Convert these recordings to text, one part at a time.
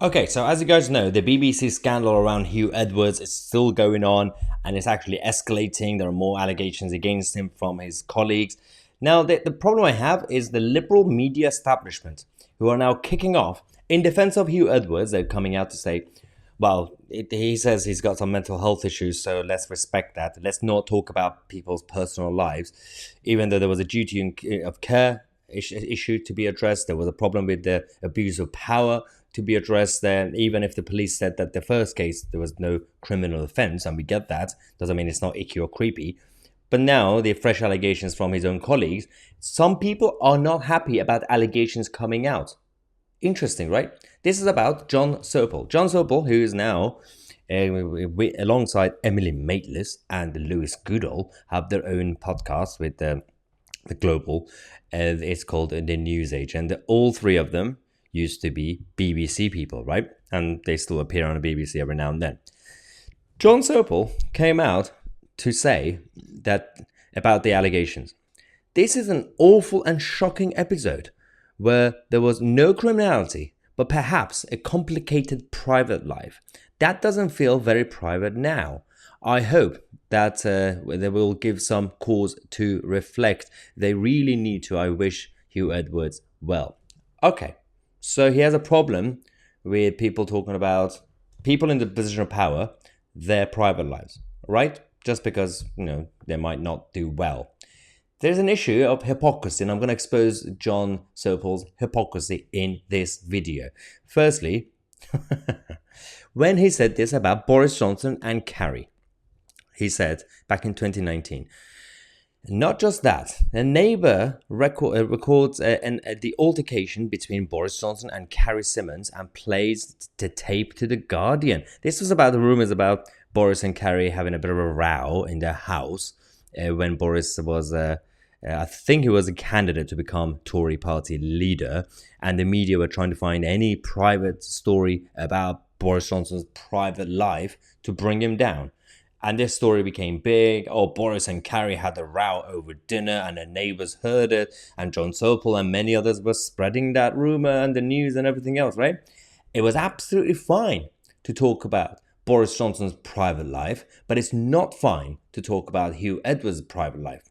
Okay, so as you guys know, the BBC scandal around Hugh Edwards is still going on and it's actually escalating. There are more allegations against him from his colleagues. Now, the problem I have is the liberal media establishment who are now kicking off in defense of Hugh Edwards. They're coming out to say, well, he says he's got some mental health issues, so let's respect that. Let's not talk about people's personal lives, even though there was a duty of care issue to be addressed. There was a problem with the abuse of power to be addressed there. Even if the police said that the first case there was no criminal offense, and we get that, doesn't mean it's not icky or creepy. But now the fresh allegations from his own colleagues, some people are not happy about allegations coming out. Interesting, right? This is about Jon Sopel. Jon Sopel, who is now alongside Emily Maitlis and Lewis Goodall, have their own podcast with the Global. It's called The News Age, and all three of them used to be BBC people, right? And they still appear on the BBC every now and then. Jon Sopel came out to say that about the allegations. This is an awful and shocking episode where there was no criminality, but perhaps a complicated private life. That doesn't feel very private now. I hope that they will give some cause to reflect. They really need to. I wish Hugh Edwards well. Okay, so he has a problem with people talking about people in the position of power, their private lives, right? Just because, they might not do well. There's an issue of hypocrisy, and I'm going to expose Jon Sopel's hypocrisy in this video. Firstly, when he said this about Boris Johnson and Carrie, he said back in 2019, not just that, a neighbor records the altercation between Boris Johnson and Carrie Symonds and plays the tape to The Guardian. This was about the rumors about Boris and Carrie having a bit of a row in their house when Boris was, I think he was a candidate to become Tory party leader, and the media were trying to find any private story about Boris Johnson's private life to bring him down. And this story became big. Oh, Boris and Carrie had a row over dinner and the neighbors heard it. And Jon Sopel and many others were spreading that rumor and the news and everything else, right? It was absolutely fine to talk about Boris Johnson's private life, but it's not fine to talk about Hugh Edwards' private life.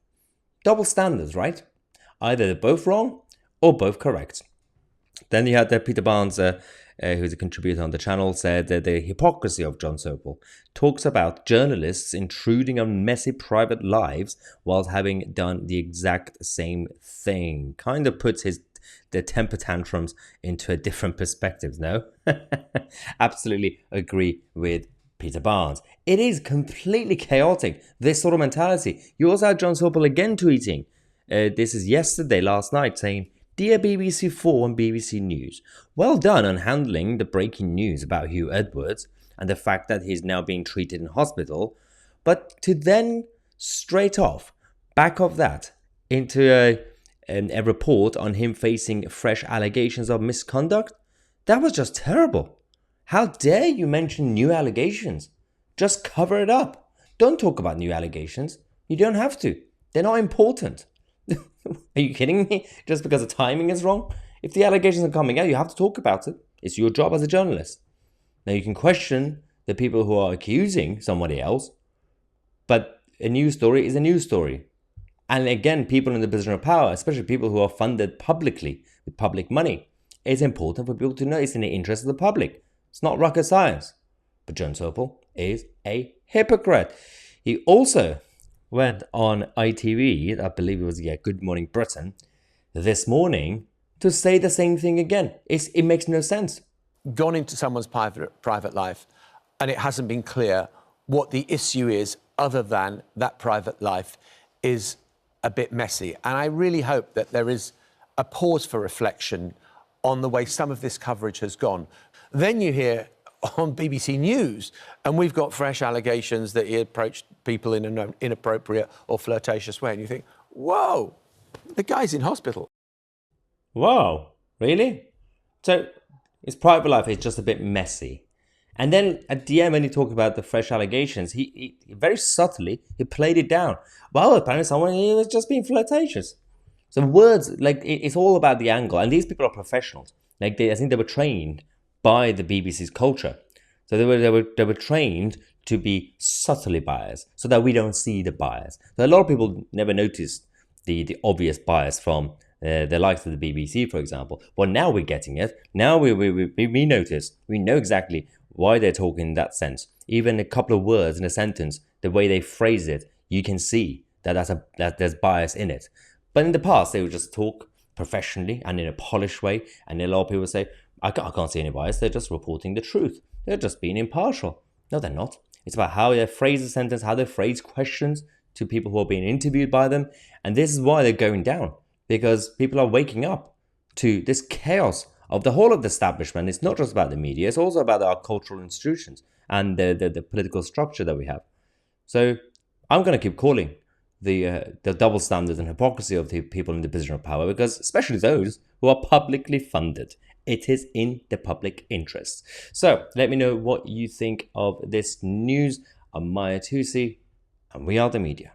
Double standards, right? Either they're both wrong or both correct. Then you had Peter Barnes, who's a contributor on the channel, said that the hypocrisy of Jon Sopel talks about journalists intruding on messy private lives while having done the exact same thing. Kind of puts the temper tantrums into a different perspective, no? Absolutely agree with Peter Barnes. It is completely chaotic, this sort of mentality. You also had Jon Sopel again tweeting, this is last night, saying, "Dear BBC4 and BBC News, well done on handling the breaking news about Hugh Edwards and the fact that he's now being treated in hospital, but to then straight off, back of that, into a report on him facing fresh allegations of misconduct, that was just terrible. How dare you mention new allegations? Just cover it up. Don't talk about new allegations. You don't have to. They're not important." Are you kidding me? Just because the timing is wrong? If the allegations are coming out, you have to talk about it. It's your job as a journalist. Now, you can question the people who are accusing somebody else, but a news story is a news story. And again, people in the position of power, especially people who are funded publicly with public money, it's important for people to know it's in the interest of the public. It's not rocket science. But Jon Sopel is a hypocrite. He also went on ITV, I believe it was, Good Morning Britain, this morning to say the same thing again. It makes no sense. Gone into someone's private life and it hasn't been clear what the issue is other than that private life is a bit messy. And I really hope that there is a pause for reflection on the way some of this coverage has gone. Then you hear on BBC News, and we've got fresh allegations that he approached people in an inappropriate or flirtatious way, and you think, whoa, the guy's in hospital. Whoa, really? So his private life is just a bit messy. And then at the end, when he talked about the fresh allegations, he very subtly, he played it down. Well, apparently he was just being flirtatious. So words, it's all about the angle. And these people are professionals. I think they were trained by the BBC's culture. So they were trained to be subtly biased so that we don't see the bias. So a lot of people never noticed the obvious bias from the likes of the BBC, for example. But now we're getting it. Now we notice, we know exactly why they're talking in that sense. Even a couple of words in a sentence, the way they phrase it, you can see that there's bias in it. But in the past, they would just talk professionally and in a polished way. And a lot of people say, I can't see any bias. They're just reporting the truth. They're just being impartial. No, they're not. It's about how they phrase a sentence, how they phrase questions to people who are being interviewed by them. And this is why they're going down, because people are waking up to this chaos of the whole of the establishment. It's not just about the media, it's also about our cultural institutions and the political structure that we have. So I'm going to keep calling the double standards and hypocrisy of the people in the position of power, because especially those who are publicly funded. It is in the public interest. So let me know what you think of this news. I'm Mahyar Tousi, and we are the media.